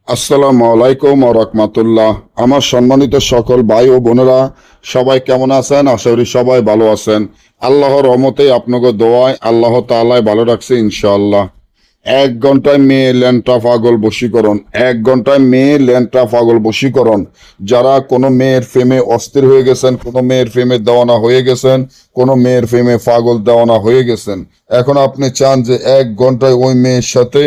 আসসালামু আলাইকুম ওয়া রাহমাতুল্লাহ। আমার সম্মানিত সকল ভাই ও বোনেরা সবাই কেমন আছেন? আশা করি সবাই ভালো আছেন। আল্লাহর রহমতে আপনাকে দোয়ায় আল্লাহ তাআলাই ভালো রাখছে ইনশাআল্লাহ। 1 ঘন্টায় মেয়ে ল্যাংটা পাগল বশীকরণ, 1 ঘন্টায় মেয়ে ল্যাংটা পাগল বশীকরণ। যারা কোনো মেয়ের প্রেমে অস্থির হয়ে গেছেন, কোনো মেয়ের প্রেমে দেওয়ানা হয়ে গেছেন, কোনো মেয়ের প্রেমে পাগল দেওয়ানা হয়ে গেছেন, এখন আপনি চান যে 1 ঘন্টায় ওই মেয়ের সাথে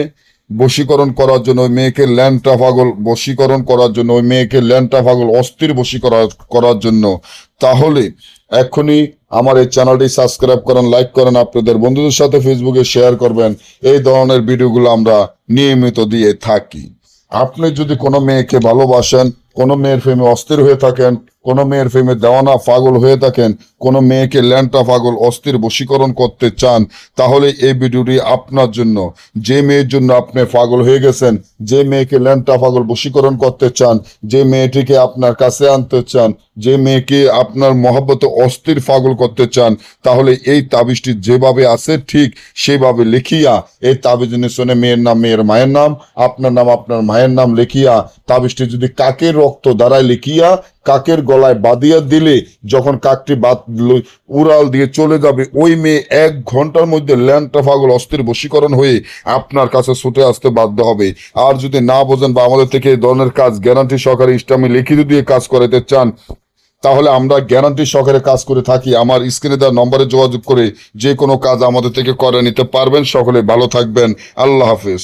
বশীকরণ করার জন্য, ওই মেয়েকে ল্যাংটা পাগল বশীকরণ করার জন্য, ওই মেয়েকে ল্যাংটা পাগল অস্থির করার জন্য, তাহলে এখনই আমার এই চ্যানেলটি সাবস্ক্রাইব করেন, লাইক করেন, আপনাদের বন্ধুদের সাথে ফেসবুকে শেয়ার করবেন। এই ধরনের ভিডিওগুলো আমরা নিয়মিত দিয়ে থাকি। আপনি যদি কোনো মেয়েকে ভালোবাসেন, কোনো মেয়ের প্রেমে অস্থির হয়ে থাকেন, কোনো মেয়ের প্রেমে দেওয়ানা পাগল হয়ে থাকেন, কোনো মেয়েকে ল্যাংটা পাগল অস্থির বশীকরণ করতে চান, তাহলে এই ভিডিওটি আপনার জন্য। যে মেয়ের জন্য আপনি পাগল হয়ে গেছেন, যে মেয়েকে ল্যাংটা পাগল বশীকরণ করতে চান, যে মেয়েটিকে আপনার কাছে আনতে চান, যে মেয়েকে আপনার মহব্বতে অস্থির পাগল করতে চান, তাহলে এই তাবিজটি যেভাবে আছে ঠিক সেভাবে লিখিয়া, এই তাবিজের নিচনে মেয়ের নাম, মেয়ের মায়ের নাম, আপনার নাম, আপনার মায়ের নাম লিখিয়া, তাবিজটি যদি কাকের রক্ত দ্বারায় লিখিয়া কাকের গলায় বাঁধিয়া দিলে, যখন কাকটি উড়াল দিয়ে চলে যাবে, ওই মেয়ে 1 ঘন্টার মধ্যে ল্যাংটা পাগল অস্থির বশীকরণ হয়ে আপনার কাছে ছুটে আসতে বাধ্য হবে। আর যদি না বোঝেন বা আমাদের থেকে এই ধরনের কাজ গ্যারান্টি সহকারে ইসলামে লিখিত দিয়ে কাজ করাতে চান, তাহলে আমরা গ্যারান্টি সহকারে কাজ করে থাকি। আমার স্ক্রিনে দেওয়া নম্বরে যোগাযোগ করে যে কোনো কাজ আমাদের থেকে করে নিতে পারবেন। সকলে ভালো থাকবেন। আল্লাহ হাফেজ।